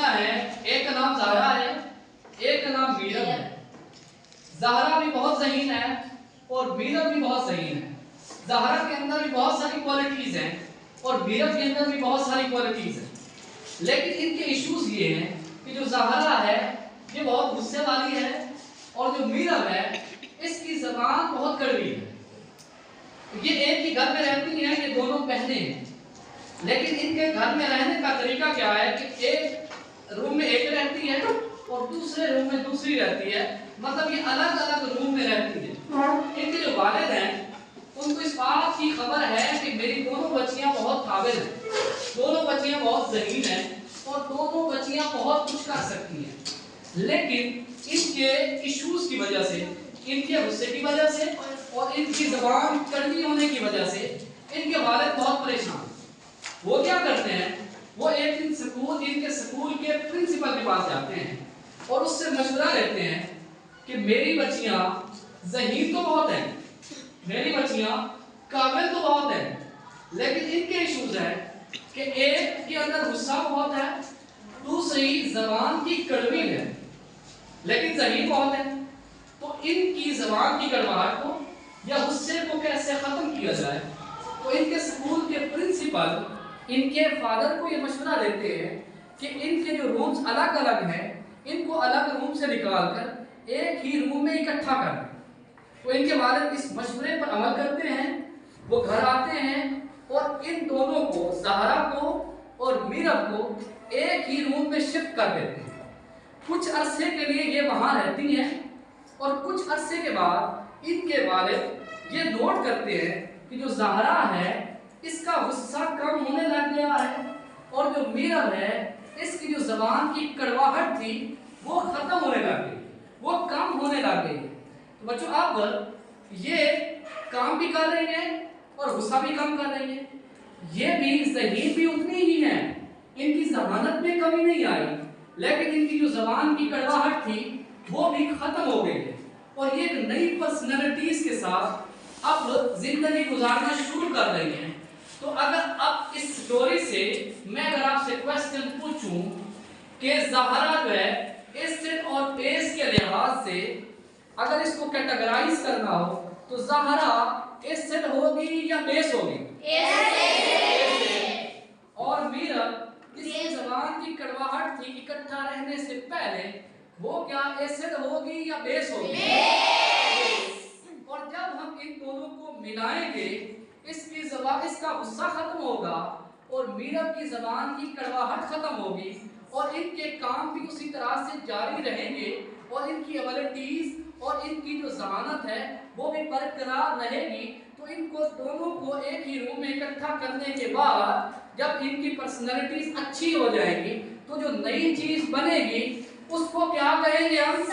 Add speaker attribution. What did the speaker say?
Speaker 1: बच्चियां हैं, एक का नाम ज़हरा है, एक का नाम मीरम है। ज़हरा भी बहुत ज़हीन है और मीरम भी बहुत ज़हीन है। ज़हरा के अंदर भी बहुत सारी क्वालिटीज़ हैं और मीरम के अंदर भी बहुत सारी क्वालिटीज़ हैं, लेकिन इनके इश्यूज ये हैं कि जो ज़हरा है ये बहुत गुस्से वाली है और जो मीरम है इसकी ज़बान बहुत कड़वी है। ये एक ही घर में रहती हैं, ये दोनों बहनें हैं, लेकिन इनके घर में रहने का तरीका क्या है कि एक रूम में एक रहती है और दूसरे रूम में दूसरी रहती है, मतलब ये अलग अलग रूम में रहती है। इनके जो वालिद हैं उनको इस बात की खबर है कि मेरी दोनों बच्चियां बहुत काबिल हैं, दोनों बच्चियां बहुत ज़हीन हैं और दोनों बच्चियां बहुत कुछ कर सकती हैं, लेकिन इनके इश्यूज की वजह से, इनके गुस्से की वजह से और इनकी ज़बान कड़वी होने की वजह से इनके वालिद बहुत परेशान। वो क्या करते हैं, वो एक दिन इनके स्कूल के प्रिंसिपल के पास जाते हैं और उससे मशवरा लेते हैं कि मेरी बच्चियां ज़हीन तो बहुत हैं, मेरी बच्चियां काबिल तो बहुत हैं, लेकिन इनके इश्यूज हैं कि एक के अंदर गुस्सा बहुत है, दूसरी ज़बान की कड़वी है, लेकिन ज़हीन बहुत है। तो इनकी ज़बान की कड़वाहट को या गुस्से को कैसे ख़त्म किया जाए, तो इनके स्कूल के प्रिंसिपल इनके फादर को ये मशवरा देते हैं कि इनके जो रूम्स अलग अलग हैं इनको अलग रूम से निकालकर एक ही रूम में इकट्ठा कर दें। तो इनके वालिद इस मशवरे पर अमल करते हैं, वो घर आते हैं और इन दोनों को, ज़हरा को और मीरम को एक ही रूम में शिफ्ट कर देते हैं। कुछ अरसे के लिए ये वहाँ रहती हैं और कुछ अरसे के बाद इनके वालिद ये नोट करते हैं कि जो ज़हरा है इसका गुस्सा कम होने लग गया है और जो मीरम है इसकी जो ज़बान की कड़वाहट थी वो ख़त्म होने लग गई, वो कम होने लग गई। तो बच्चों अब ये काम भी कर रही हैं और गुस्सा भी कम कर रही हैं, ये भी ज़हीन भी उतनी ही है, इनकी ज़मानत में कमी नहीं आई, लेकिन इनकी जो ज़बान की कड़वाहट थी वो भी ख़त्म हो गई है और ये एक नई पर्सनैलिटीज़ के साथ अब जिंदगी गुजारना शुरू कर रही हैं। तो अगर अब इस स्टोरी से मैं अगर आपसे क्वेश्चन पूछूं कि ज़हरा जो है एसिड और बेस के लिहाज से अगर इसको कैटेगराइज करना हो तो ज़हरा एसिड होगी या बेस होगी? और मीरम जिसकी ज़बान की कड़वाहट थी इकट्ठा रहने से पहले वो क्या एसिड होगी या बेस होगी? और जब हम इन दोनों को मिलाएंगे इसकी ज़बान, इसका गुस्सा खत्म होगा और मीरम की ज़बान की कड़वाहट खत्म होगी और इनके काम भी उसी तरह से जारी रहेंगे और इनकी एबिलिटीज और इनकी जो ज़मानत है वो भी बरकरार रहेगी। तो इनको दोनों को एक ही रूम में इकट्ठा करने के बाद जब इनकी पर्सनैलिटीज अच्छी हो जाएगी तो जो नई चीज़ बनेगी उसको क्या कहेंगे हम?